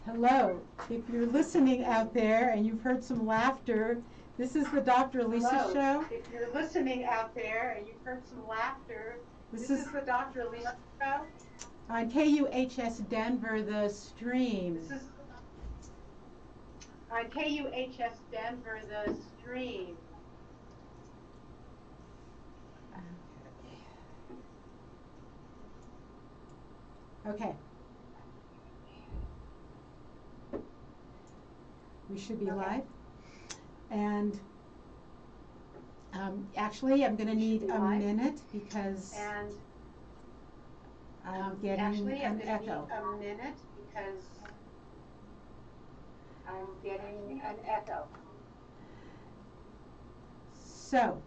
Hello. If you're listening out there and you've heard some laughter, this is the Dr. Lisa Hello. Show. If you're listening out there and you've heard some laughter, this is the Dr. Lisa Show. On KUHS Denver, the stream. This is on KUHS Denver, the stream. Okay. We should be live. And actually, I'm going to need a minute because I'm getting an echo. A minute because I'm getting an echo. So,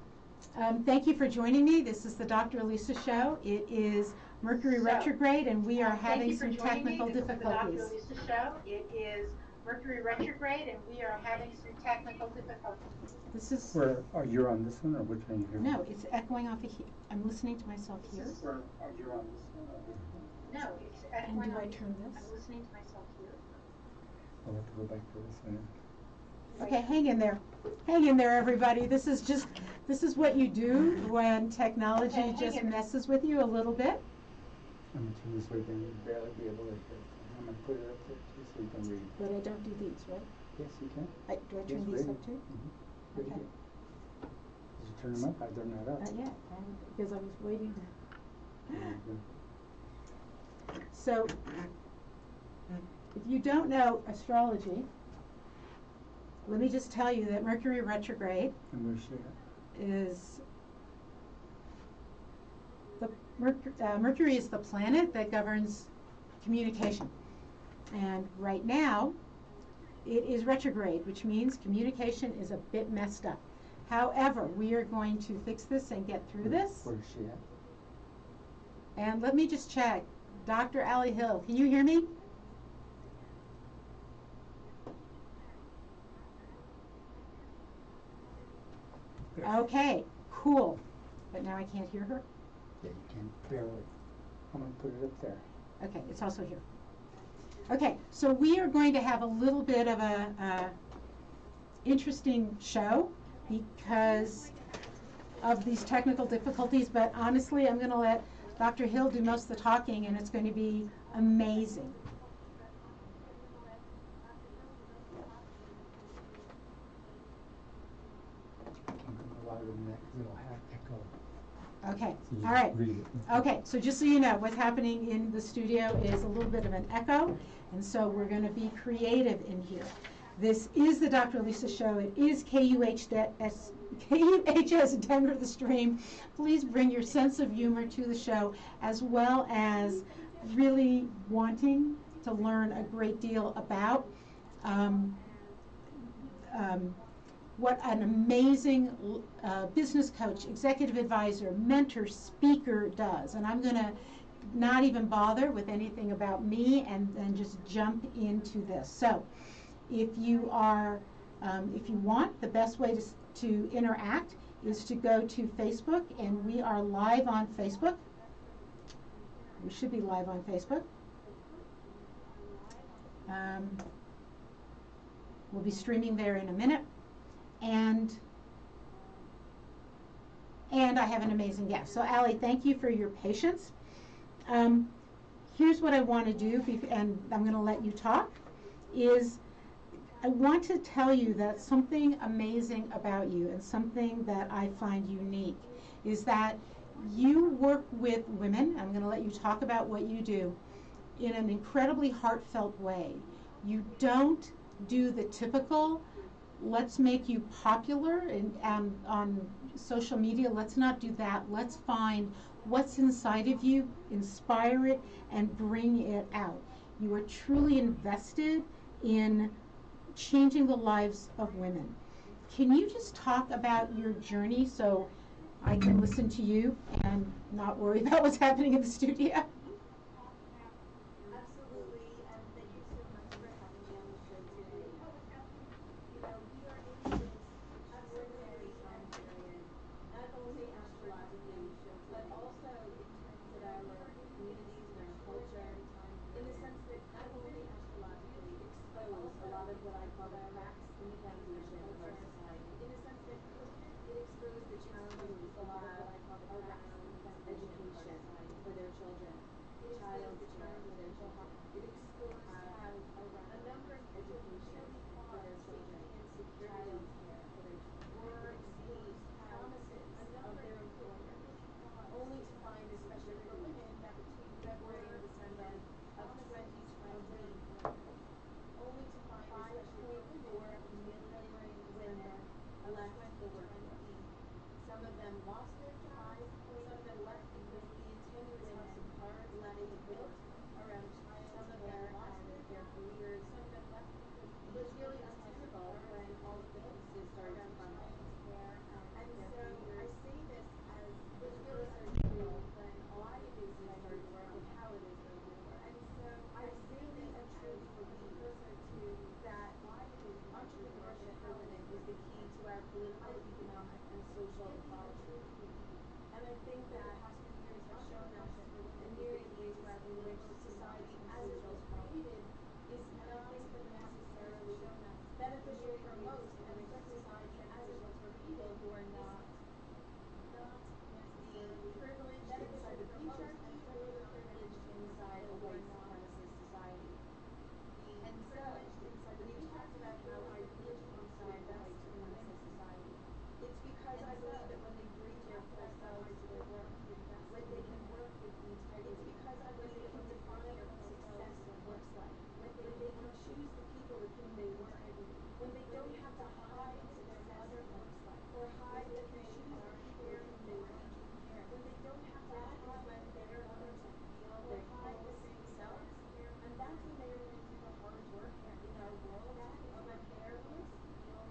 thank you for joining me. This is the Dr. Lisa Show. It is Mercury retrograde, and we are having some technical difficulties. This is the Dr. Lisa Show. It is Mercury retrograde, and we are having some technical difficulties. This is. Are you on this one, or which one are you hearing? No, it's echoing off of here. I'm listening to myself here. Are you on this one, or which one? No, it's echoing. And do I turn this? I'm listening to myself here. I'll have to go back to this one. Okay, hang in there. Hang in there, everybody. This is what you do when technology just messes with you a little bit. I'm going to turn this way down. You'll barely be able to hear it. I'm going to put it up there too so you can read. But I don't do these, right? Yes, you can. Do I turn these up too? Mm-hmm. Okay. Did you turn them up? I've done that up. Not yet, because I was waiting. So, if you don't know astrology, let me just tell you that Mercury retrograde is Mercury is the planet that governs communication, and right now it is retrograde, which means communication is a bit messed up. However, we are going to fix this and get through this. Where is she at? And let me just check. Dr. Allie Hill, can you hear me? Okay, cool. But now I can't hear her? Yeah, you can barely. I'm going to put it up there. Okay, it's also here. Okay, so we are going to have a little bit of a interesting show because of these technical difficulties, but honestly, I'm going to let Dr. Hill do most of the talking, and it's going to be amazing. Okay, all right. Okay, so just so you know, what's happening in the studio is a little bit of an echo, and so we're going to be creative in here. This is the Dr. Lisa Show. It is KUHS Denver, the stream. Please bring your sense of humor to the show, as well as really wanting to learn a great deal about what an amazing business coach, executive advisor, mentor, speaker does. And I'm going to not even bother with anything about me and then just jump into this. So if you want, the best way to interact is to go to Facebook, and we are live on Facebook. We should be live on Facebook. We'll be streaming there in a minute. And I have an amazing guest. So Allie, thank you for your patience. Here's what I want to do, and I'm going to let you talk, is I want to tell you that something amazing about you and something that I find unique is that you work with women. I'm going to let you talk about what you do in an incredibly heartfelt way. You don't do the typical, let's make you popular on social media. Let's not do that. Let's find what's inside of you, inspire it, and bring it out. You are truly invested in changing the lives of women. Can you just talk about your journey so I can listen to you and not worry about what's happening in the studio? what I call the cracks in the foundation of our society, in a sense that it exposed the challenges people have around education for their children, child's care for their children. It exposed how a number of education for their children, child's care for their children, were the promises of their employer, only to find, especially for women, that between February and December of 2020, only to find 5.4 million women left the workforce. Some of them lost their jobs, some of them left because the continuous house of cards that they had built around child care and their careers. Some of them left because it was really untenable when all of the pieces started to crumble. And so I say this as the precursor to why it is that I do work and how it is that I do work. And so I really and truly believe that entrepreneurship for women is the key to our political, economic, and social equality. And I think that the past few years have shown us in myriad ways in which society, as it was created, is not necessarily beneficial for most, and in which society, as it was for people who are not the privileged inside the patriarchy or the privileged inside a white supremacist society. And so, when you talked about how I really want to invest in women's society, it's because I believe that when they bring their full selves to their work, when they can work with integrity, it's because I believe that when they define what success looks like, when they can choose the people with whom they work, when they don't have to hide what their mother looks like, or hide that they choose the people with whom they deeply care, when they don't have to hide when they're going to feel their fullest selves, and that's when they are going to do the hard work in our world of awareness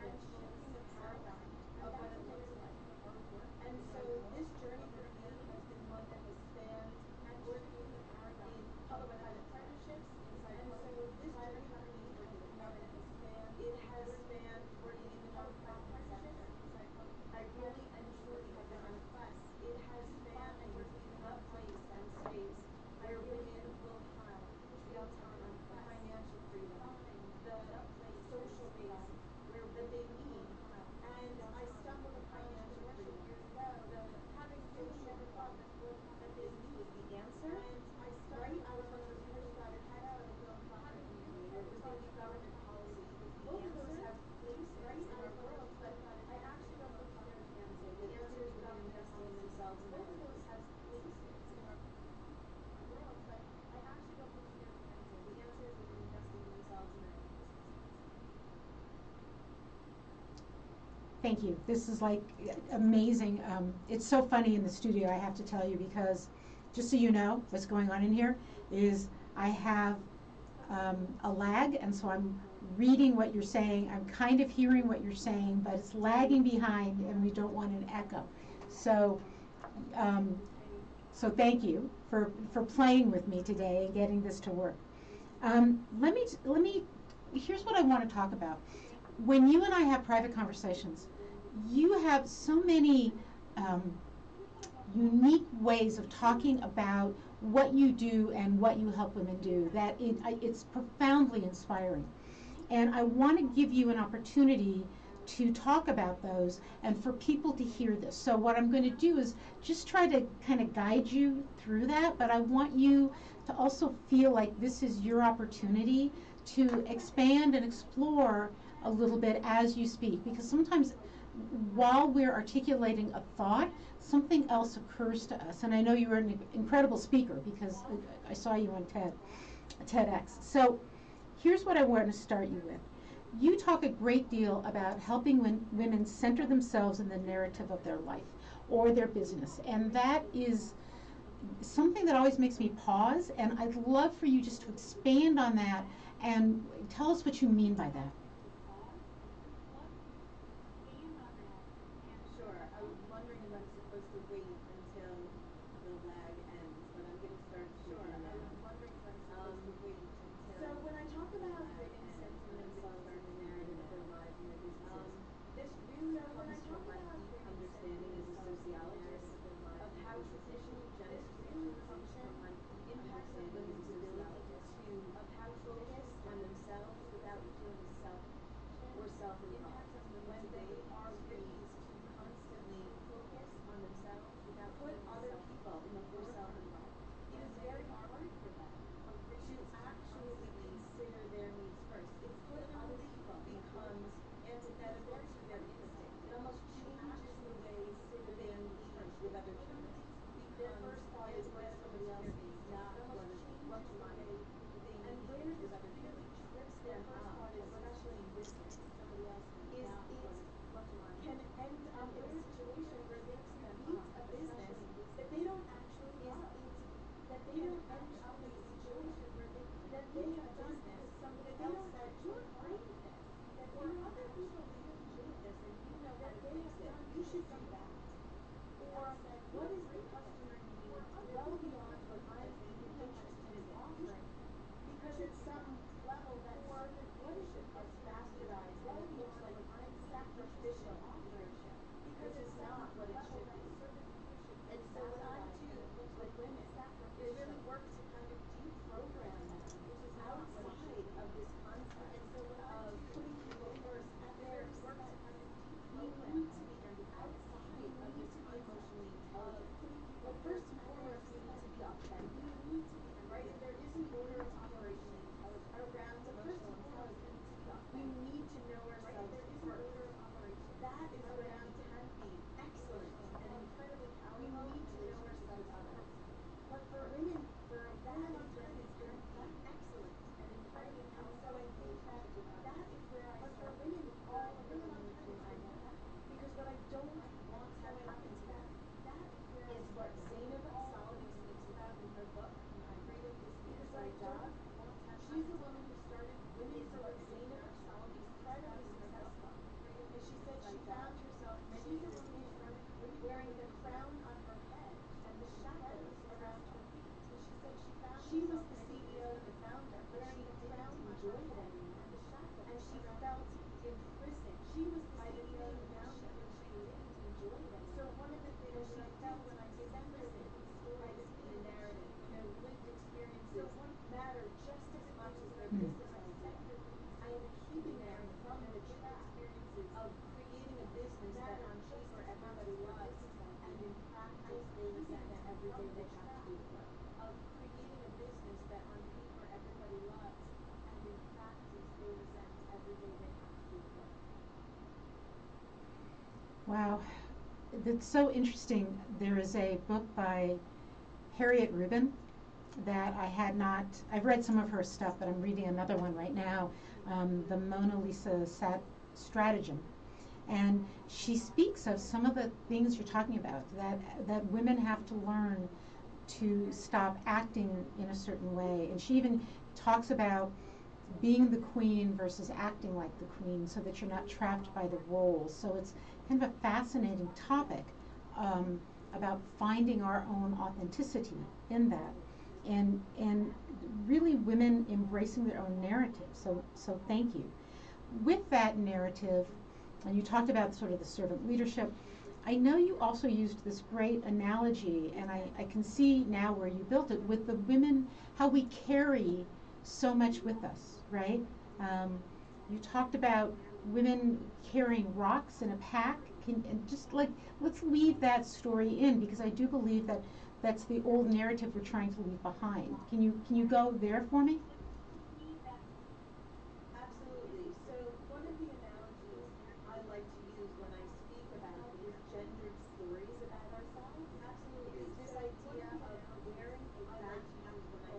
and shifting the paradigm of what it looks like. And so this journey for me has been one that has spanned working in public-private partnerships, and so this journey for me has been one that has spanned, it has spanned working in the nonprofit sector. I really and truly have been on a quest. It has spanned working in the place and space where women will have autonomy, financial freedom, the social base where that they need. And I stumbled upon entrepreneurship years ago, having social that they need the answer. And I stumbled upon entrepreneurship years ago, having within government policy. Both of those have places in our world, but I actually don't believe they're the answer. The answer is within investing in themselves and both of those have places in our world, but I actually don't believe they're the answer. The answer is within investing in themselves and their own businesses. Thank you. This is like amazing. It's so funny in the studio, I have to tell you, because just so you know what's going on in here is I have a lag, and so I'm reading what you're saying. I'm kind of hearing what you're saying, but it's lagging behind, and we don't want an echo. So, so thank you for playing with me today and getting this to work. Let me. Here's what I want to talk about. When you and I have private conversations, you have so many unique ways of talking about what you do and what you help women do that it's profoundly inspiring. And I want to give you an opportunity to talk about those and for people to hear this. So what I'm going to do is just try to kind of guide you through that, but I want you to also feel like this is your opportunity to expand and explore a little bit as you speak, because sometimes while we're articulating a thought, something else occurs to us. And I know you were an incredible speaker because I saw you on TEDx. So here's what I want to start you with. You talk a great deal about helping women center themselves in the narrative of their life or their business. And that is something that always makes me pause. And I'd love for you just to expand on that and tell us what you mean by that. Sure. I was wondering if I'm supposed to wait until the lag ends, but I'm going to start speaking now. I was wondering if I'm supposed to wait until. So when I talk about women centering themselves in the narrative of their lives and their businesses, this really comes from my deep understanding as a sociologist of how traditional gender really comes from my deep understanding as a sociologist to focus on themselves without feeling self people really doing this and you know how to fix it, you should do that. Or what is the customer need well beyond what I'm even interested in offering? Because at some level that servant leadership gets bastardized and it looks like sacrificial leadership, because it's not what it should be. And so what I do with women is really work to kind of deprogram them outside of this concept of putting people first at their center. We need to be outside of this emotionally intelligent. Well, first and foremost, we need to be authentic, right? If there is an order of operation around emotional intelligence, we need to know ourselves first. That is when we can be excellent and incredibly powerful. We need to know ourselves first. But for women, that is when we can be excellent and incredibly powerful. And so I think that is where I start women all really need to know that. Because what I don't want to have happen to them is what Zainab Salabi speaks about in her book, Freedom is the Inside Job. She's a woman who started Women's What Zainab Salabi incredibly successful. And she said she found herself many years later wearing the crown on her head and the shackles around her feet. She was the CEO, the founder, but she didn't enjoy it anymore. And she felt imprisoned. She was the CEO, the founder, but she didn't enjoy it anymore. So one of the things she felt when I centered stories in the narrative, lived experiences matter just as much as their business idea. I am keeping them from the trap of creating a business that on paper everybody loves and in practice they resent every day they have to do the work. Of creating a business that on paper everybody loves and in practice they resent every day they have to do the work. Wow, that's so interesting. There is a book by Harriet Rubin that I had not, I've read some of her stuff, but I'm reading another one right now, the Mona Lisa Stratagem. And she speaks of some of the things you're talking about, that women have to learn to stop acting in a certain way. And she even talks about being the queen versus acting like the queen so that you're not trapped by the roles. So it's kind of a fascinating topic about finding our own authenticity in that. And really women embracing their own narrative. So thank you. With that narrative, and you talked about sort of the servant leadership, I know you also used this great analogy, and I can see now where you built it, with the women, how we carry so much with us, right? You talked about women carrying rocks in a pack, and just like, let's leave that story in, because I do believe that that's the old narrative we're trying to leave behind. Can you go there for me? Absolutely. So one of the analogies I like to use when I speak about is gendered stories about ourselves. Absolutely. It's this idea of wearing a badge when I speak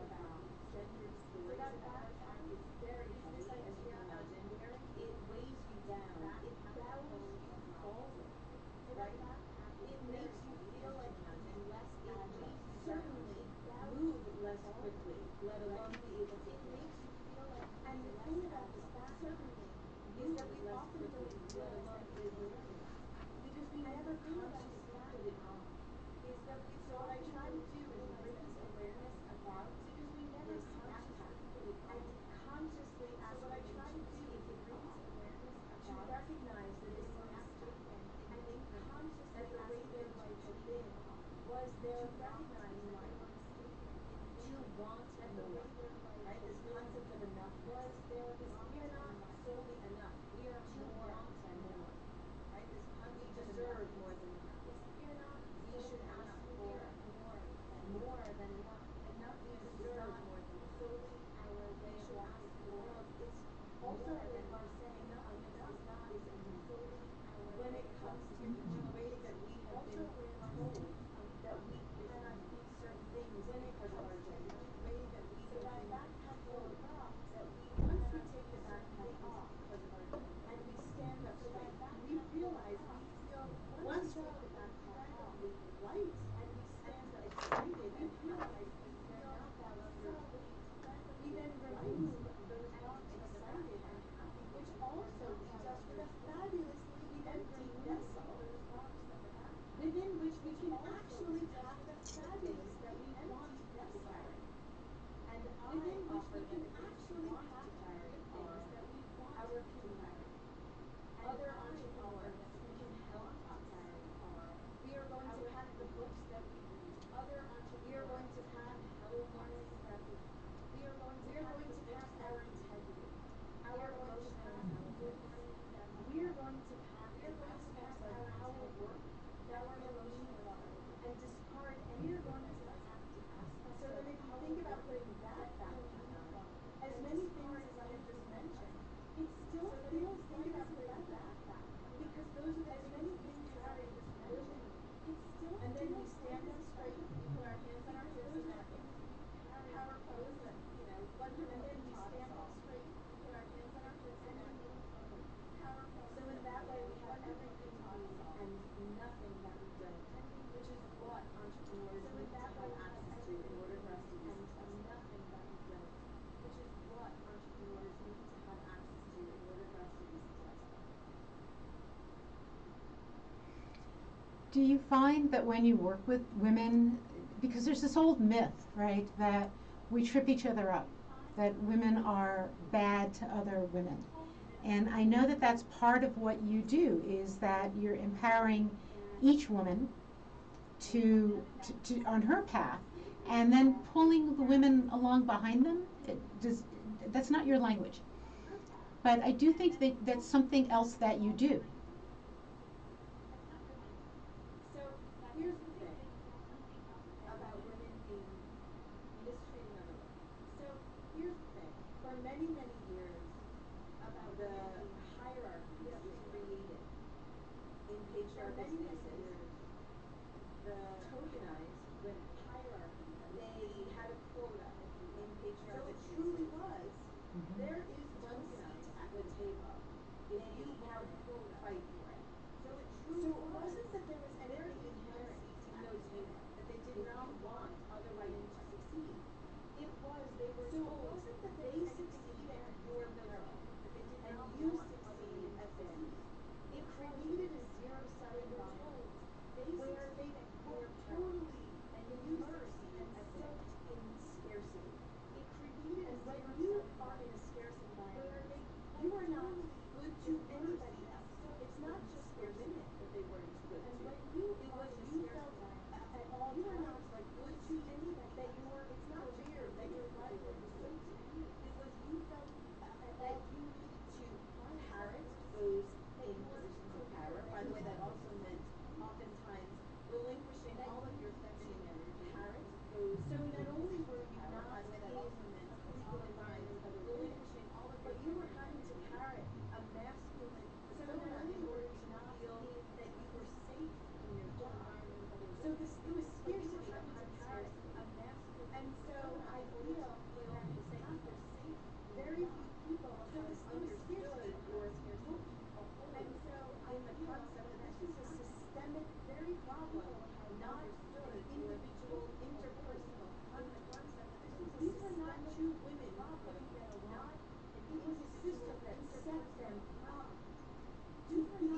about gendered stories about ourselves. It's very heavy, as you can imagine. It weighs you down. It bows you forward, right? It makes you feel like you can be less agile, certainly move less quickly, let alone be able to think. And the thing about this background is that we often don't realize that we're wearing it because we never consciously put it on. So what I try to do is raise awareness about this backpack and consciously ask women to take it off, to recognize that this backpack and think that the way their life had been was their recognizing to want more, right? This concept of enough was we are not solely enough. We are more than more, right? This concept we deserve more than enough. We should ask for more than enough. Enough we deserve more than enough. Our way of walking through the world. It's also a way of our saying enough is enough. When it comes to the way that we have been told that we cannot be certain things because of our gender, the way that we have been told that once we take the backpack off and we stand up straight, we realize we feel, once we take the backpack off, light and we stand up excited and happy. We are not that we then remove those rocks excited and happy, which also leads us to carry are our community. Other entrepreneurs who can help to carry are we are going to pack the books that we read. We are going to pack the learning that we are going to pack our integrity, our emotional intelligence. We are going to pack the aspects of our work that feel meaningful and discard any we are going to pack the aspects. So then if you think about putting that backpack on, as many things as I have just mentioned, it still feels like it's a backpack because those are as many things carry this vision. It's still and then we stand up straight, we put our hands on our hips and our power pose and and then we stand up straight, we put our hands on our hips and our power pose. So in that way we have everything we and nothing that we don't, which is what entrepreneurs need to have access to in order for us to be successful. Nothing that we don't, which is what entrepreneurs need to have access to in order for us to be successful. Do you find that when you work with women, because there's this old myth, right, that we trip each other up, that women are bad to other women. And I know that that's part of what you do, is that you're empowering each woman to on her path, and then pulling the women along behind them. That's not your language. But I do think that that's something else that you do. So here's the thing about women being mistreating other women. So here's the thing. For many, many years, about the hierarchy that was created in patriarchal spaces, the tokenized women hierarchy, they had a quota in patriarchal. So it truly was. There is one seat at the table. If you want to fight for it. So it wasn't that there was anything inherent in those women that they did not want other women to succeed. It was they were so told it wasn't that they succeeded your miserable, and you succeed as them. It created a zero-sum environment where they were totally and you succeed as soaked in scarcity. It created and when you are in a scarce environment, you are not good to anybody else. It's not just for women that they weren't good to. It was you felt at all you are not like good to anybody that you were. It's not fair that your livelihood was so to you. It was you felt that you needed to parrot those in positions of power. By the way, that also meant oftentimes relinquishing all of your feminine energy. Parrot those. So not only were you not by the way, that also meant legal environment, but relinquishing all of but you were having to parrot a masculine persona in order to feel that you were safe in your job. So this it was scarcity upon scarcity. And so I feel that after safe, very few people have understood your scarcity. And so in the concept that this is a systemic, very problem, not an individual, interpersonal concept. These were not two women putting them not. It was a system that set them up to be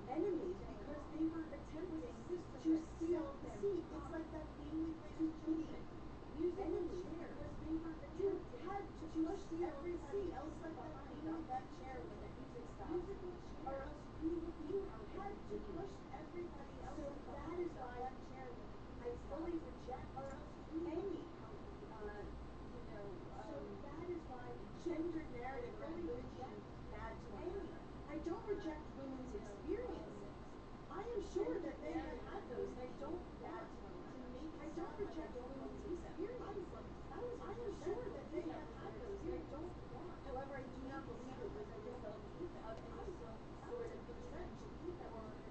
enemies because they were attempting to steal the seat. It's like that thing we play to be enemies because they were you had to push every seat else like that thing on that chair when the music stopped. Or else you had to push everybody else. So that is why I fully reject or else any so that is why gender narrative really reject bad to any. I don't reject women's experiences. I am sure that they have had those. I don't want to make I don't reject women's experiences. I am sure that they have had those. I don't want. However, I do not believe it was a result of any sort of perception or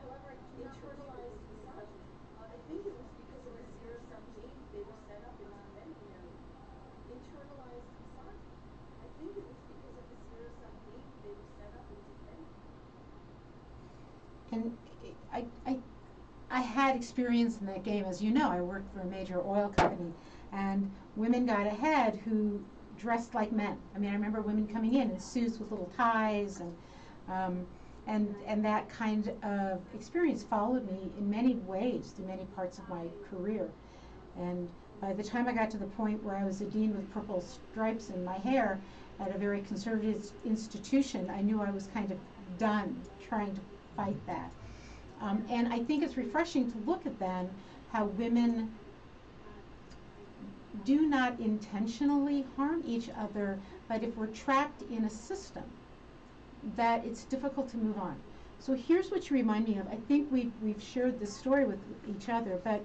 however, I do not internalized misogyny. I think it was because of the zero-sum game they were set up in internalized misogyny. I think it was because of the zero-sum game they were set up in defending. And I had experience in that game. As you know, I worked for a major oil company, and women got ahead who dressed like men. I mean, I remember women coming in suits with little ties, and that kind of experience followed me in many ways through many parts of my career. And By the time I got to the point where I was a dean with purple stripes in my hair at a very conservative institution, I knew I was kind of done trying to fight that. And I think it's refreshing to look at then how women do not intentionally harm each other, but if we're trapped in a system, that it's difficult to move on. So here's what you remind me of. I think we've shared this story with each other, but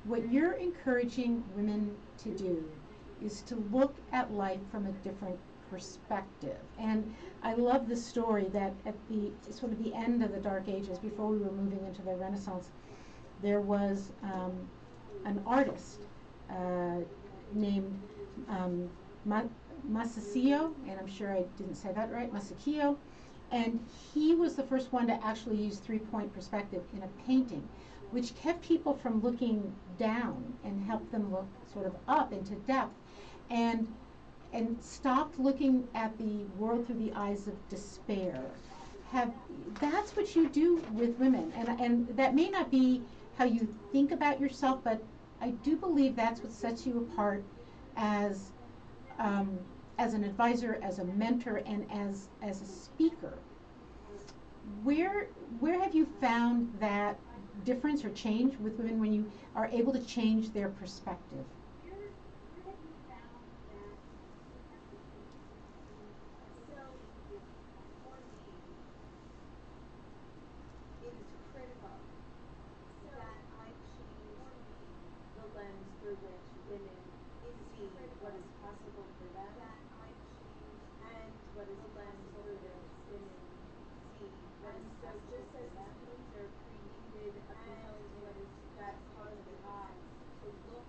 what you're encouraging women to do is to look at life from a different perspective. And I love the story that at the sort of the end of the Dark Ages, before we were moving into the Renaissance, there was an artist named Masaccio, and I'm sure I didn't say that right, Masaccio, and he was the first one to actually use three-point perspective in a painting, which kept people from looking down and helped them look sort of up into depth, and stopped looking at the world through the eyes of despair. That's what you do with women, and that may not be how you think about yourself, but I do believe that's what sets you apart as an advisor, as a mentor, and as a speaker. Where have you found that difference or change with women when you are able to change their perspective? Through which women see what is possible for them, and what is a lens through which women see what is possible for them. Are created a compelling image that causes the eyes to look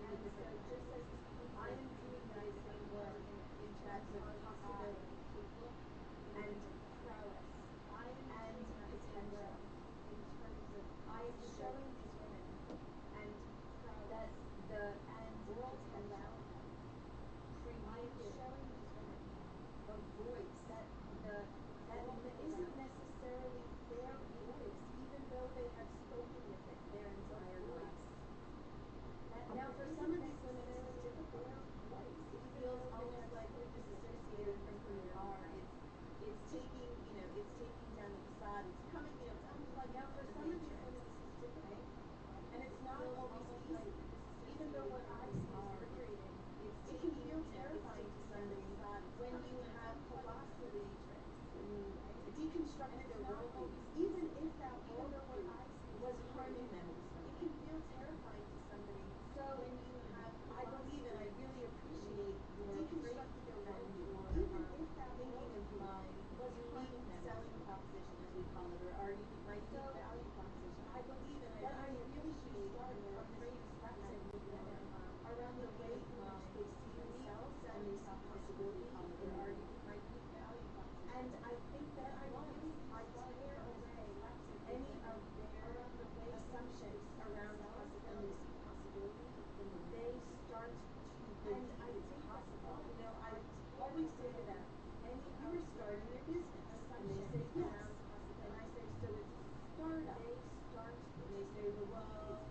in a different way. Just as I am doing that same work in terms of possibility to look and prowess and potential in terms of I am showing these women and that the world potential created showing these women a voice that isn't necessarily their voice, even though they have spoken with it their entire lives. Now, for some of these women, this is difficult. It feels almost like they're disassociated from who they are. It's taking down the facade. It's coming, it's unplugged. Now, for some of these women, this is difficult. And it's not always easy. Even though what I see is liberating, it can feel terrifying to somebody when you have colossally deconstructed their worldview. Even if that worldview was harming them, it can feel terrifying to somebody. So when you have, I believe and I really appreciate your deconstructed their worldview, even if that thinking of mine was unique selling proposition, as we call it, or our unique, my unique value proposition. I believe and I really should start your perspective with women around the way in which they see themselves and they see possibility in our unique value proposition. And I think that I tear away any of their assumptions around possibility. They start to believe it's possible. I always say to them, and you are starting your business, and they say yes, and I say, so it's a startup. And they say, well,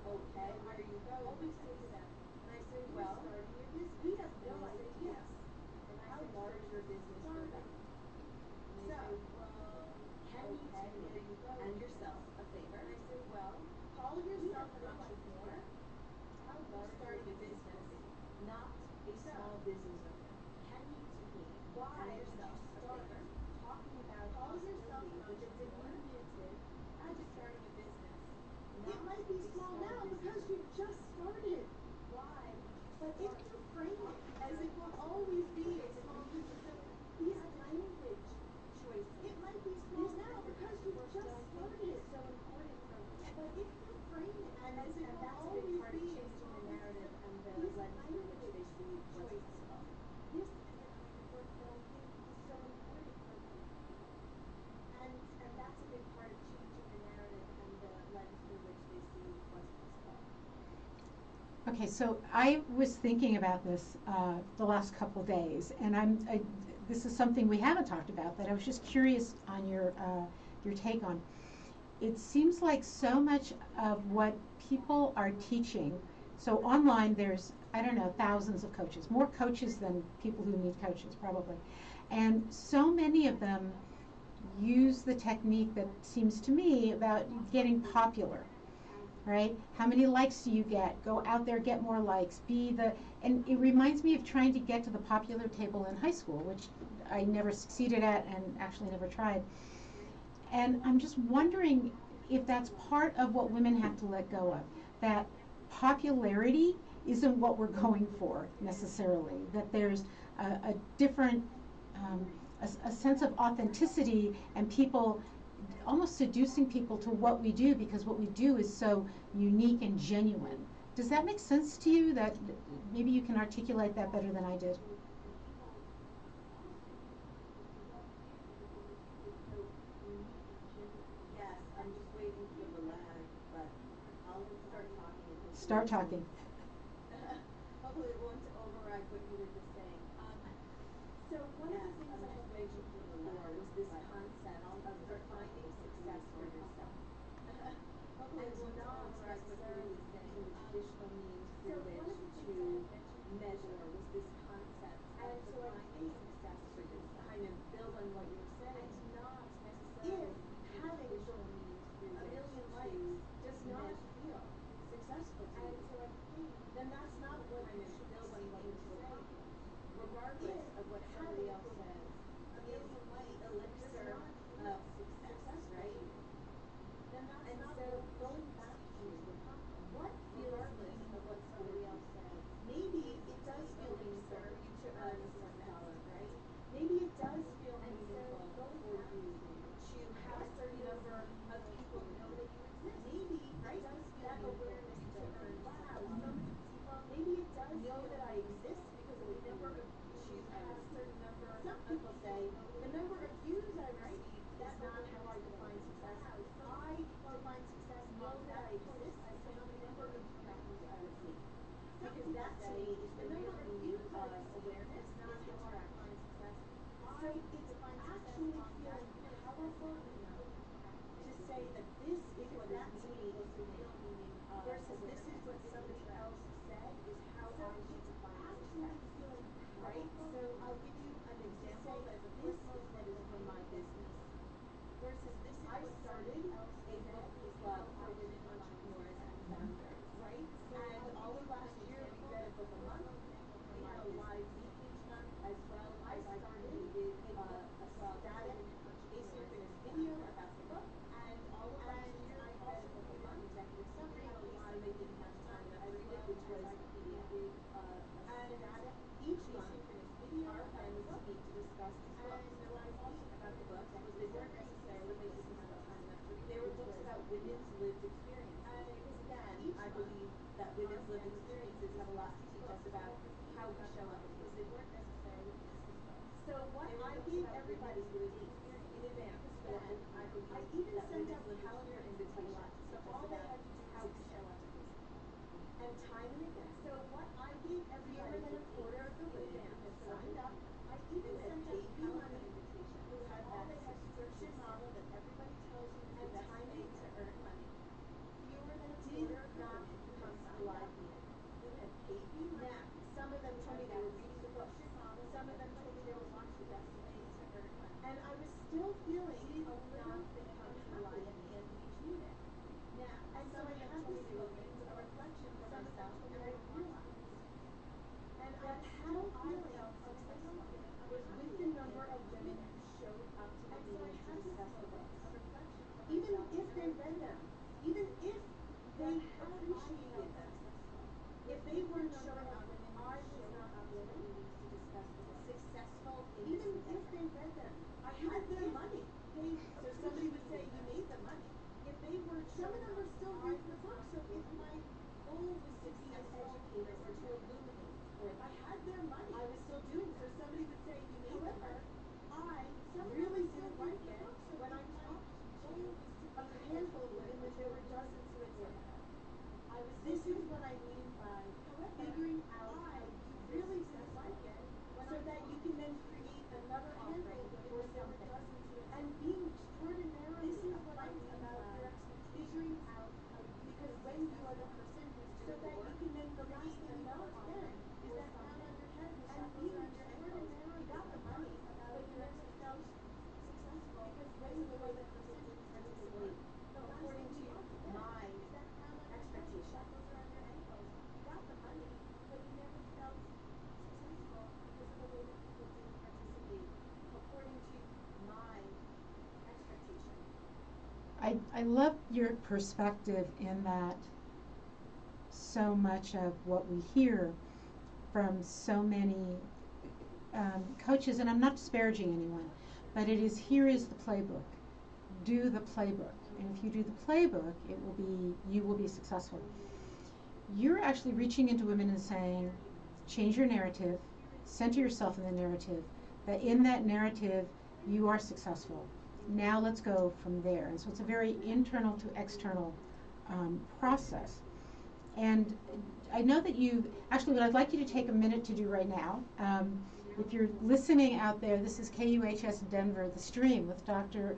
okay, where are you going? I always say to them, and I say, well, starting your business. We have no idea. And how large your business will be. And they say, well, can you do me and yourself a favor? And I say, well, call yourself an entrepreneur. How large starting a business, not a small business owner. Can you do me and yourself a favor? Talking about call yourself an entrepreneur. I'm just starting a business. It might be small now because you just started. Why? But if you frame it as it will always be a small business, these language choices. It might be small now because you just started. It's so important for me. But if you frame it as it will always be a small narrative and the lens through which they see what's possible. This is the kind of work that I think is so important for me. And that's a big part of changing the narrative and the lens through which they see what's possible. Okay, so I was thinking about this the last couple of days, and this is something we haven't talked about that I was just curious on your take on. It seems like so much of what people are teaching So online, there's, I don't know, thousands of coaches, more coaches than people who need coaches, probably. And so many of them use the technique that seems to me about getting popular, right? How many likes do you get? Go out there, get more likes. And it reminds me of trying to get to the popular table in high school, which I never succeeded at and actually never tried. And I'm just wondering if that's part of what women have to let go of. That popularity isn't what we're going for necessarily. That there's a different, a sense of authenticity and people almost seducing people to what we do because what we do is so unique and genuine. Does that make sense to you? That maybe you can articulate that better than I did. Yes, I'm just waiting for the lag, but I'll start talking. Start talking. Hopefully it won't override what you were just saying. So one of the things I had mentioned before was this concept of defining success for yourself. Hopefully it won't override what you were just saying. The traditional means through which to measure was this concept of defining success for yourself. Kind of build on what you were saying. Not necessarily having a million likes does not feel successful to you. And so I think then that's not what you should build on what you're saying. Regardless of what somebody else says, is the elixir of success, right? Then that's and so going back to what feels meaningful of what somebody else says. Maybe it does feel meaningful for you to earn a certain dollar, right? Maybe it does feel meaningful for you to have a certain number of people know that you exist. Maybe right? It does feel that awareness to earn. Wow, so many people. Maybe it does know that I exist because of the number of views I have a certain number. Some people say the number of views I receive is not how I define success. I define success know that I exist based on the number of views I receive. Because that to me is the real meaning of awareness, not how I define success. So it's actually feeling powerful enough to say that this is what to me is the real meaning of versus this is what somebody else said is how I should define success. Right? So I'll give you an example that this is what is for my business. Versus this is I started a book club for women entrepreneurs and founders. Right? And all of last year we read a book a month. We had a live meeting each month as well as I created a static asynchronous video about the book. And all of last year I read a book a month, executive summary, in case somebody didn't have time to read it, which was a PDF. And each month our plan was to meet to discuss these books. And what I liked about the books was they weren't necessarily, they didn't have time enough to read. They were books about women's lived experiences. Because again, I believe that women's lived experiences have a lot to teach us about how we show up because they weren't necessarily business books. So what I gave everybody was dates in advance. Then I even sent out calendar invitations. So all they had to do how we show up. And time and again. So what I gave everybody than a quarter of the women who had signed up, I even sent out calendar invitations who had that subscription model that everybody tells you is the best way to earn money. Fewer than a quarter of the women who come to the live meeting who had paid me money. Some of them told me they were reading the book. Some of them told me they were watching the best ways to earn money. And I was still feeling a little bit unhappy at the end of each meeting. Now, and so I had this moment, a reflection for myself, and I realized, and I had a feeling was with the number of women who showed up to the meeting to discuss the books. Even if they read them, even if they appreciated them, if they weren't showing up when I was not willing to discuss the books, successful, even if they read them, I had their money. So somebody would say, you made the money. If they were, some of them were still reading the book, so if my goal was to be an educator or to illuminate, or if I had their money, I was still doing so. Somebody would say, you made the money. I really didn't like it when I talked to a handful of women when there were dozens who had said that. This is what I mean by figuring out how you really didn't like it so that you can then create another handful or something. And being extraordinarily upfront about your figuring out how, because when you are the person so that you can then I love your perspective in that so much of what we hear from so many coaches, and I'm not disparaging anyone, but it is here is the playbook. Do the playbook, and if you do the playbook, you will be successful. You're actually reaching into women and saying, change your narrative, center yourself in the narrative, that in that narrative you are successful. Now let's go from there. And so it's a very internal to external process. And I know that actually what I'd like you to take a minute to do right now, if you're listening out there, this is KUHS Denver, The Stream with Dr.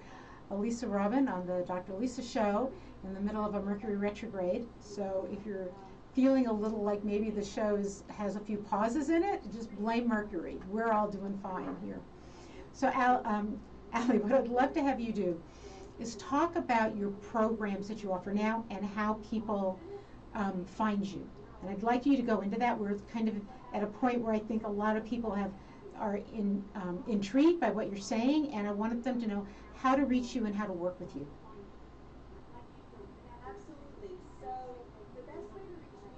Elisa Robin on the Dr. Elisa Show in the middle of a Mercury retrograde. So if you're feeling a little like maybe the show has a few pauses in it, just blame Mercury. We're all doing fine here. So Allie, what I'd love to have you do is talk about your programs that you offer now and how people find you. And I'd like you to go into that. We're kind of at a point where I think a lot of people are intrigued by what you're saying, and I wanted them to know how to reach you and how to work with you. Absolutely. So the best way to reach me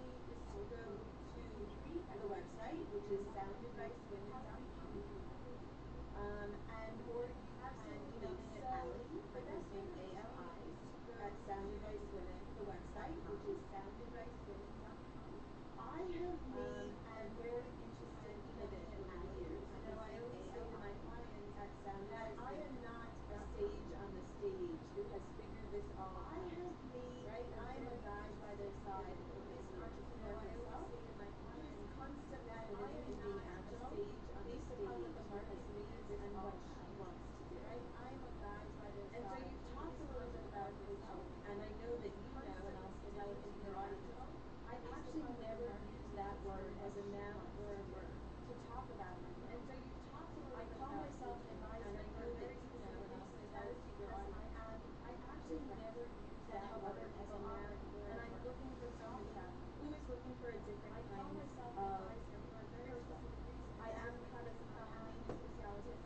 is to go to the website, which is soundadvicewomen.com. Or you can email me at Allie, my first name ALI, at soundadvicewomen, the website, which is soundadvicewomen.com. I have made and very interested in pivot over the years. I always say to my clients at Sound that I am not a sage on the stage who has figured this all out. I have made, right? I am a guide by their side who is an entrepreneur myself, who is constantly pivoting and being agile based upon what the market needs and what she wants to do. Right? I am a guide by their side. And so you've talked a little bit about coaching, and I know that you know, and I'll tell it to your audience, I actually never use that word as a noun or a verb to talk about it. And so you've talked a little bit about myself an advisor, and I know that you know, and I'll tell it to your audience. I actually never use that word as a noun, and I'm looking for someone who is looking for a different kind of person. I am a cognitive sociologist.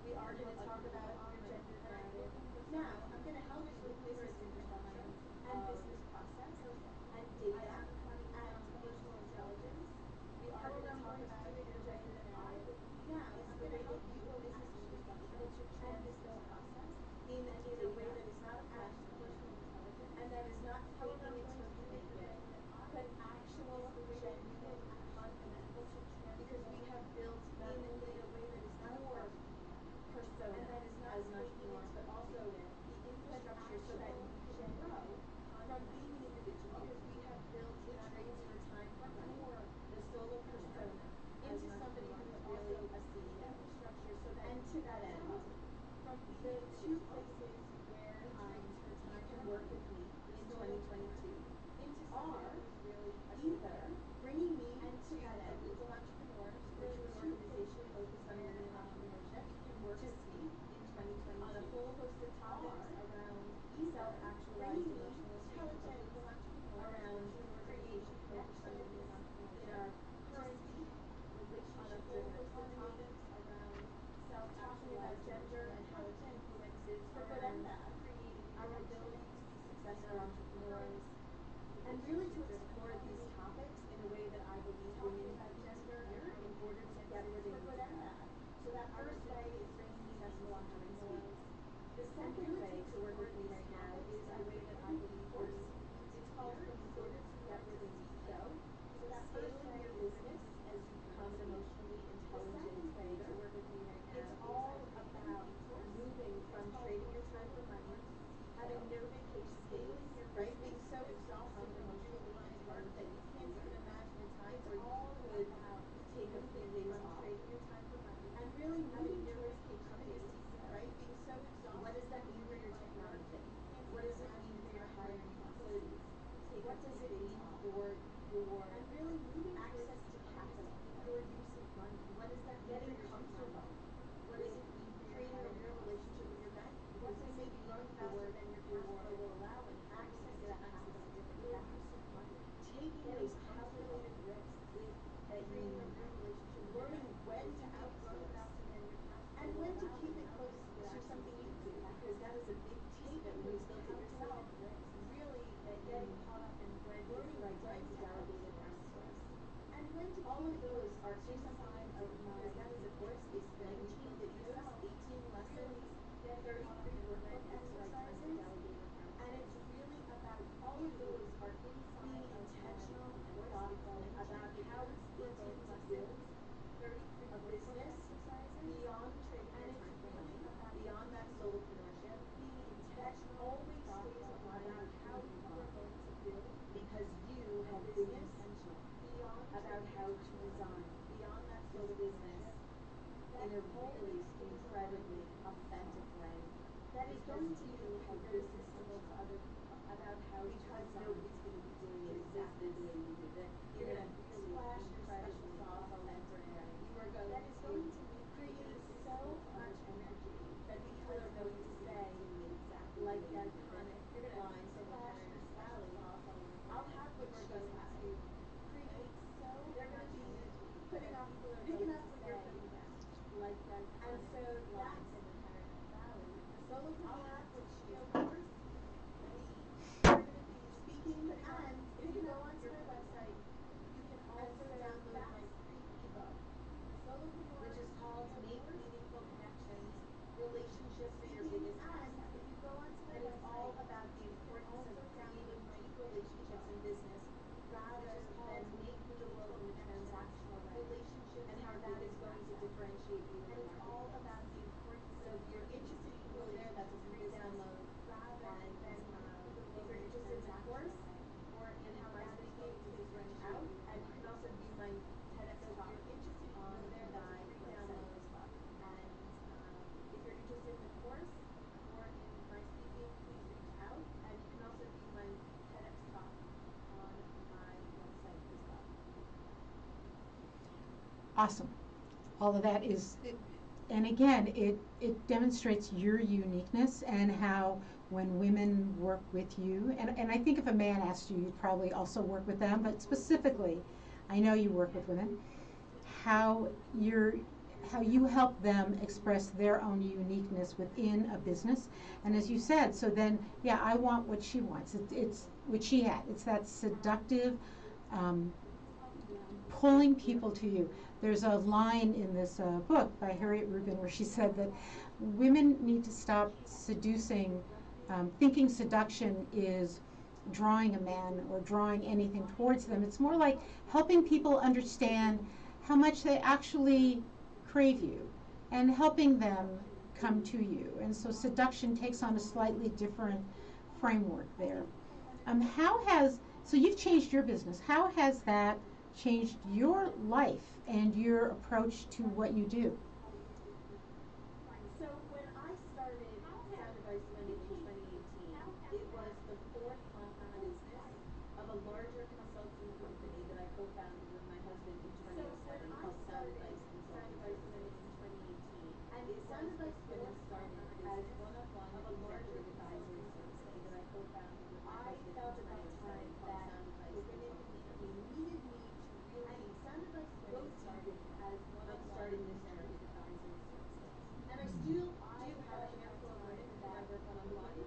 We are going to talk about your gender grounded. Now, I'm going to help you with business infrastructure and business process and data and emotional intelligence. We are going to talk about your gender grounded. Now, I'm going to help you with business infrastructure and business process in a way that is not flashy and that is not faking it till you make it, but actual, genuine confidence. Because we have built not only a way that is not more persona as an entrepreneur, but also the infrastructure so that you can grow from being an individual. Because we have built the traits for time for money, the solo persona, into somebody who is really a CEO. And to that end, the two places where you can work with me in 2022 are either bringing me to that end with entrepreneurs, which is an organization focused on women in entrepreneurship, to speak in 2022 on a whole host of topics around self-actualized emotional intelligence, around creation focused on women in our current relationship driven economy, around talking about gender and how it influences for good and bad, our ability to be successful entrepreneurs, and really to explore these topics in a way that I believe women need to hear in order to get where they need to go. So that first way is bringing successful entrepreneurs. The second way to work with me right now is a way that I believe works. It's called From Order to Get Where They Need to Go. So that scaling your business as you become an emotionally intelligent leader. It's all about moving from trading your time for money, having no vacation days, right? Being so exhausted emotionally at work that you can't even imagine a time where you could take a few days off, and really moving towards vacation days, right? Being so exhausted. What does that mean for your technology? What does it mean for your hiring facilities? What does it mean for your access to all of those are inside of my, that is a course, it's 19 videos, 18 lessons, 33 workbook exercises, and it's really about all of those are inside being intentional and thoughtful about how we're going to build a business beyond traditional time money, beyond that solopreneurship, that always stays aligned with how you are, because you have been intentional about how to design this business in a really incredibly authentic way that is going to be very sustainable to other people about how because nobody's going to be doing it exactly the way you do it. You're going to splash your special sauce all over it. You are going to create so much energy that people are going to say, like the iconic line from Paradise Valley, I'll have what you're going to create so they're going to be putting up what you're putting down. Like that, and so that's the solopreneur, course. We're going to be speaking, and if you go onto my website, you can also download my free ebook, which is called Make Meaningful Connections, Relationships Are Your Biggest Asset. If you go onto my website, it's all about the importance of creating deep relationships in business rather than make the world in a transactional way, and how that is going to differentiate you in the market. All about the importance. So if you're interested, you can go there. That's a free download. And if you're interested in the course or in my speaking, you just reach out. And you can also view my TEDx talk on my website as well. And if you're interested in the course or in my speaking, please reach out. And you can also view my TEDx talk on my website as well. Awesome. All of that is, and again, it demonstrates your uniqueness and how when women work with you, and I think if a man asked you, you'd probably also work with them, but specifically, I know you work with women, how you help them express their own uniqueness within a business. And as you said, so then, yeah, I want what she wants. It's what she had. It's that seductive, pulling people to you. There's a line in this book by Harriet Rubin where she said that women need to stop seducing, thinking seduction is drawing a man or drawing anything towards them. It's more like helping people understand how much they actually crave you and helping them come to you. And so seduction takes on a slightly different framework there. So you've changed your business. How has that changed your life and your approach to what you do? So when I started Sound Advice Women in 2018, it was the fourth month business of a larger consulting company that I co-founded with my husband in 2007 called Sound Advice Consulting Women in 2018. And Sound Advice Women started as one-on-one executive advisory services that I co-founded with my husband in 2007 called Sound Advice Consulting Services. Needed me to really Sound Advice Women started as one-on-one starting this journey advisory services. And I still do have a handful of women who I work one-on-one.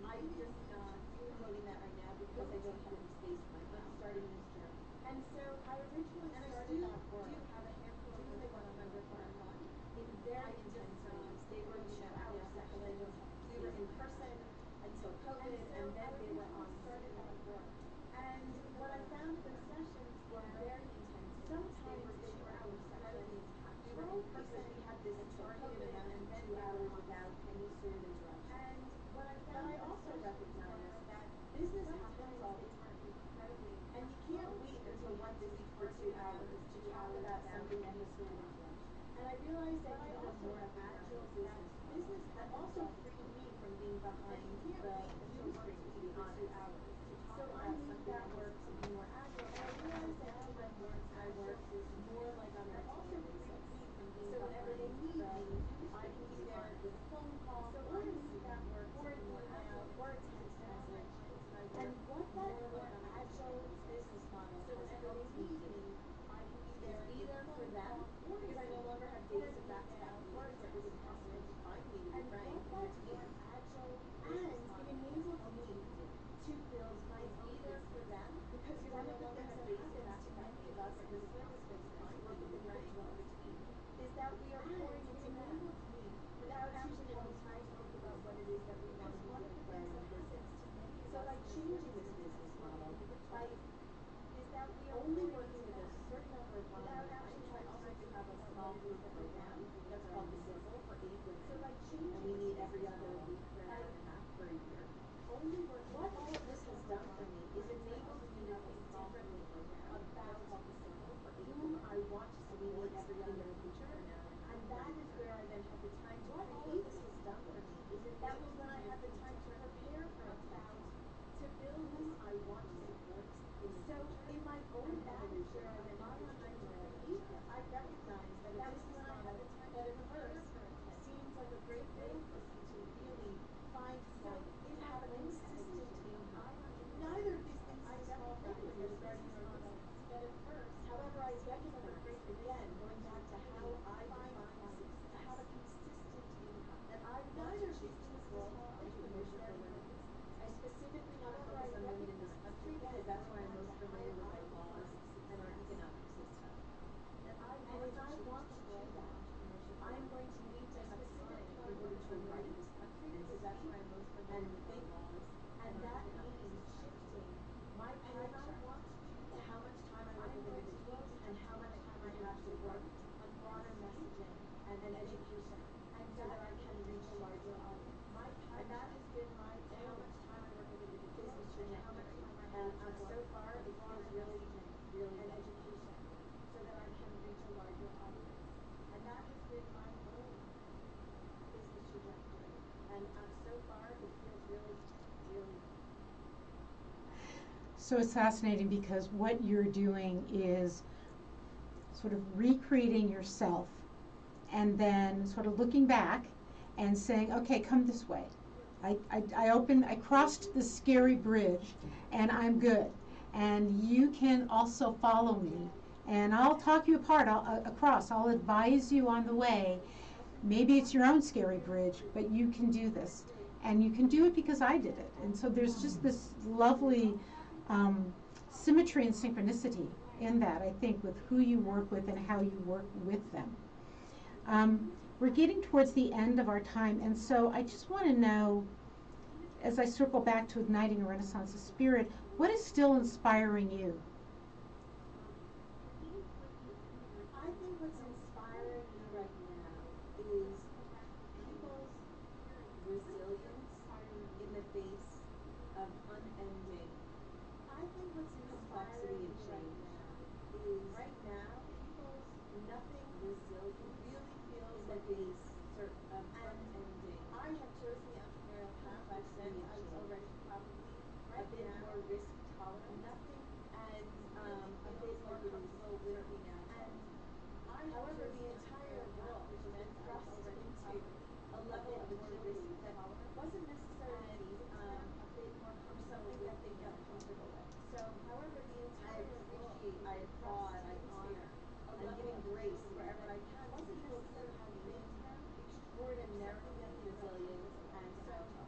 I'm just not promoting that right now because I don't have any space right now. I'm starting this journey. And so I originally started that work. I do have a handful of women I work one-on-one in very intense ways. They were 2 hour sessions. We were in person until COVID, and then they were on Zoom. And what I found in those sessions were very intense. Sometimes they were incredibly impactful. We were in person. We had this targeted amount of 2 hours without any sort of interruption. And what I found, but I also recognized that business happens all the time. And you can't wait until once a week for 2 hours to talk about something that has sort of interruption. And I realized I needed a more agile business that also freed me from being behind the Zoom screen, to be honest. So I need that work to be more agile. And I realized I need that work my work is more like on a retainer basis. So whenever they need me, I can be there with a phone call or an email or an text message. And what that more agile business model has helped me do is be there for them because I no longer have days of back-to-back meetings that was impossible to find me to be frank in the team. And it enables me to build my be there for them because one of the things that happens to many of us in the service business able to oversee is that we are pouring into them without actually having time to think about what it is that we want to be doing for our own business. So like changing this business model by is that we are only working with a certain number of online clients. I also do have a small group program that's called the Sizzle for 8 women. So like changing, and we meet every other week for an hour and a half for a year. Only working what all of this has done for me is enabled me to think differently about called the Sizzle for 8 whom I want to support every other in the future. And that is where I then have the time to what all of this has done for me is that was when I had the time to prepare for about to build whom I want to support. So in my own evolution, I then had the time to create this. I recognize that a business model that at first seems like a great way for me to really find to have a consistent income. Neither of these things is a small thing when you're starting your own business. That at first, however, I recognize again, going back to how I define to have a consistent income. That I neither of these things is a small thing when you're starting your own business. I specifically want to focus on women in this country because that's where I'm most familiar with our laws and our economic system. And if I want to do that, I'm going to need to have time in order to write this country because that's where I'm most familiar with our laws. And that means shifting my pie chart to how much time I work with individuals and how much time I have to work on broader messaging and education, and so that I can reach a larger audience. And that has been my to how much time I work with individuals and how much time I have to work so far it feels really an education, so that I can reach a larger audience. And that has been my own business trajectory. And so far it feels really. So it's fascinating because what you're doing is sort of recreating yourself and then sort of looking back and saying, okay, come this way. I crossed the scary bridge and I'm good. And you can also follow me. And I'll talk you across. I'll advise you on the way. Maybe it's your own scary bridge, but you can do this. And you can do it because I did it. And so there's just this lovely symmetry and synchronicity in that, I think, with who you work with and how you work with them. We're getting towards the end of our time, and so I just want to know, as I circle back to igniting a Renaissance of spirit, what is still inspiring you? I think what's inspiring me right now is people's resilience in the face of unending complexity and change. Is right now people's nothing resilient really feels like a certain unending. I have chosen the entrepreneurial path back then. I was already probably a bit more risk tolerant. Nothing and a bit more comfortable with being out. And however, the entire world has been thrust into a level of agility that wasn't necessarily easy a bit more comfortable with being uncomfortable with. So, however, the entire appreciate, I applaud, I honor, I'm giving grace wherever I can to people who have been extraordinarily resilient and agile.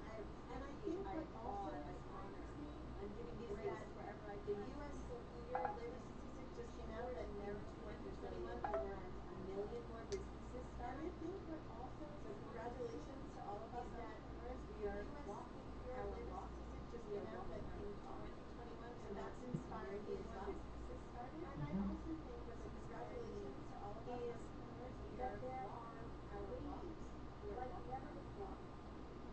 And I think what also inspires me, I'm giving grace wherever I can. The U.S. year labor statistic just came out that in 2021 there were 1 million more businesses started. I think what also so congratulations to all of us entrepreneurs. We are walking our walk. Just came out that in 2021, so that's inspiring me as well. Businesses started. And I also think what's congratulations to all of us entrepreneurs that there are ways like never before.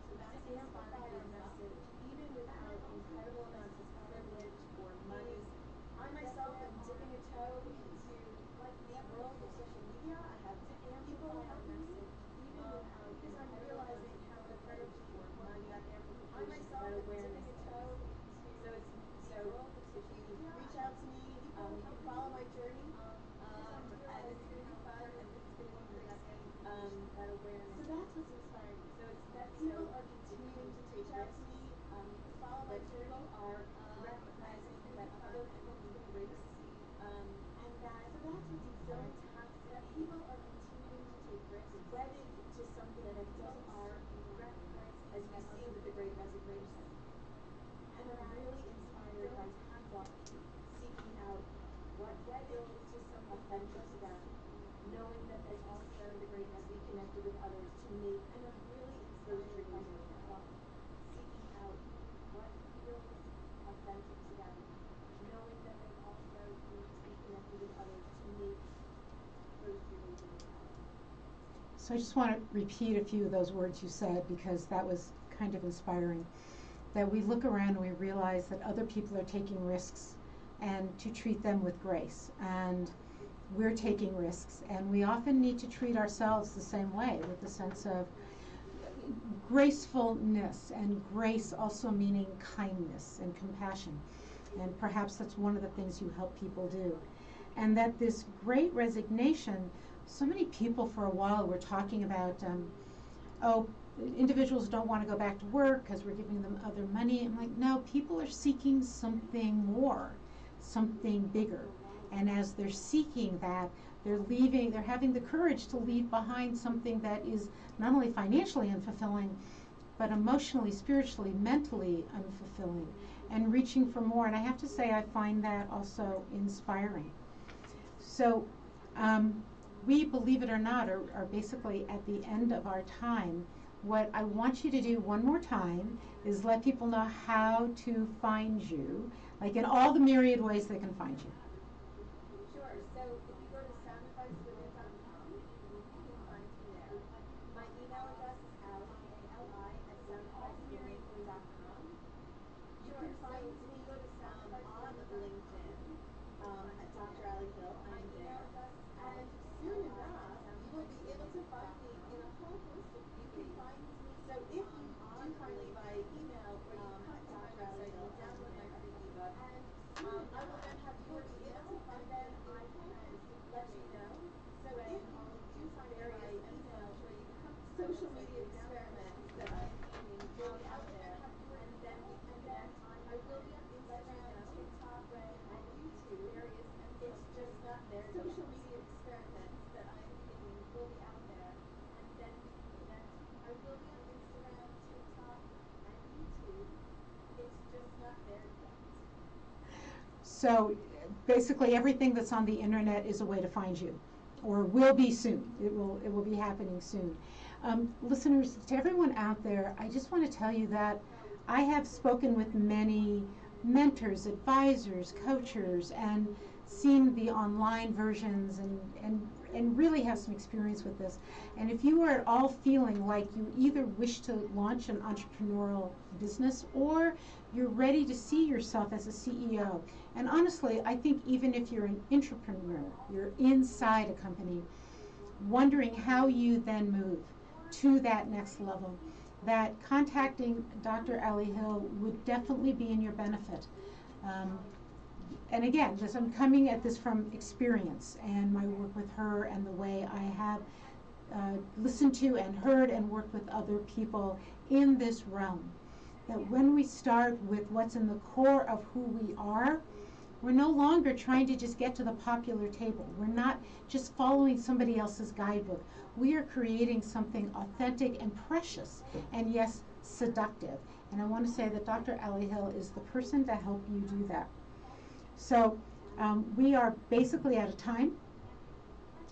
So that's to amplify our message, even without incredible amounts of privilege or money. I myself am dipping a toe into the world of social media. I have people helping me, even without because I'm realizing how incredibly important that amplification, I myself am dipping a toe into so it's so if you reach out to me, you can follow my journey, and it's going to be fun, and it's going to be crazy. That awareness. So that's what's inspiring me. So it's that people are continuing to reach out to me. You can follow my journey. Are recognizing that other people need grace. And that so that's what's inspiring me. That people are continuing to take risks, wedded to something that doesn't are recognizing, as we see with the Great Resignation. And I'm really inspired by people seeking out what feels authentic to them, knowing that they also be connected with others to make kind of really those dreams reality. Seeking out what feels authentic to them, knowing that they also need to be connected with others to make those dreams reality. So I just want to repeat a few of those words you said because that was kind of inspiring. That we look around and we realize that other people are taking risks and to treat them with grace. And we're taking risks, and we often need to treat ourselves the same way, with a sense of gracefulness, and grace also meaning kindness and compassion. And perhaps that's one of the things you help people do. And that this great resignation, so many people for a while were talking about, individuals don't want to go back to work because we're giving them other money. I'm like, no, people are seeking something more, something bigger. And as they're seeking that, they're having the courage to leave behind something that is not only financially unfulfilling, but emotionally, spiritually, mentally unfulfilling, and reaching for more. And I have to say, I find that also inspiring. So we, believe it or not, are basically at the end of our time. What I want you to do one more time is let people know how to find you, like in all the myriad ways they can find you. Sure. So if you go to soundadvicewomen.com, you can find me there. My email address is ali@soundadvicewomen.com. You can find me on LinkedIn at Dr. Ali Hill. I'm there. And soon enough, you will be able to find me in a whole host of you can find me. So if you do find me by email or you come to my website, you'll download my free ebook. I will then have you be able to find them in a whole host of let you know. So if you do find various emails or you come to social media experiments that I am doing out there, and then we can connect. I will be on Instagram, TikTok, and YouTube. It's just not there. Social media experiments that I am taking will be out there, and then we can connect. I will be on Instagram, TikTok, and YouTube. It's just not there yet. So basically everything that's on the internet is a way to find you, or will be soon. It will be happening soon. Listeners, to everyone out there, I just want to tell you that I have spoken with many mentors, advisors, coaches, and seen the online versions and really have some experience with this. And if you are at all feeling like you either wish to launch an entrepreneurial business or you're ready to see yourself as a CEO, and honestly, I think even if you're an entrepreneur, you're inside a company, wondering how you then move to that next level, that contacting Dr. Ali Hill would definitely be in your benefit. And again, I'm coming at this from experience and my work with her and the way I have listened to and heard and worked with other people in this realm. That when we start with what's in the core of who we are, we're no longer trying to just get to the popular table. We're not just following somebody else's guidebook. We are creating something authentic and precious, and yes, seductive. And I want to say that Dr. Ali Hill is the person to help you do that. So we are basically out of time,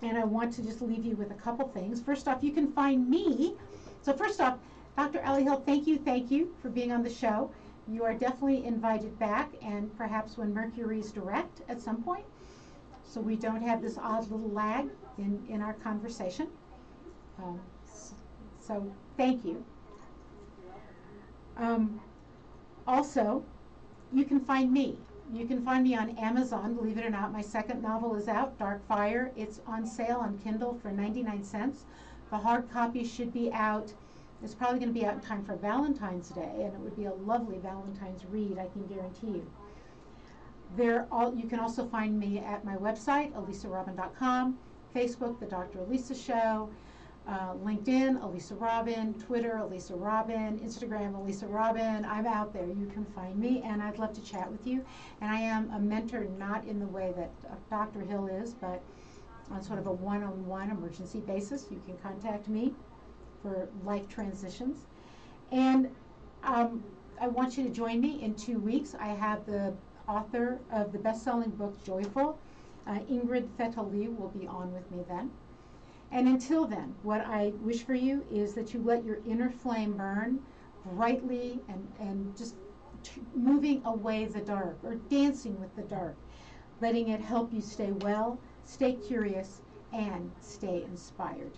and I want to just leave you with a couple things. First off, you can find me. So first off, Dr. Ali Hill, thank you for being on the show. You are definitely invited back, and perhaps when Mercury is direct at some point, so we don't have this odd little lag in our conversation. So thank you. Also, you can find me. You can find me on Amazon, believe it or not. My second novel is out, Dark Fire. It's on sale on Kindle for 99 cents. The hard copy should be out. It's probably going to be out in time for Valentine's Day, and it would be a lovely Valentine's read, I can guarantee you. You can also find me at my website, alisarobin.com, Facebook, The Dr. Elisa Show, LinkedIn, Elisa Robin, Twitter, Elisa Robin, Instagram, Elisa Robin. I'm out there. You can find me, and I'd love to chat with you. And I am a mentor, not in the way that Dr. Hill is, but on sort of a one-on-one emergency basis. You can contact me for life transitions. And I want you to join me in 2 weeks. I have the author of the best-selling book, Joyful. Ingrid Fettel-Lee will be on with me then. And until then, what I wish for you is that you let your inner flame burn brightly and just moving away the dark, or dancing with the dark, letting it help you stay well, stay curious, and stay inspired.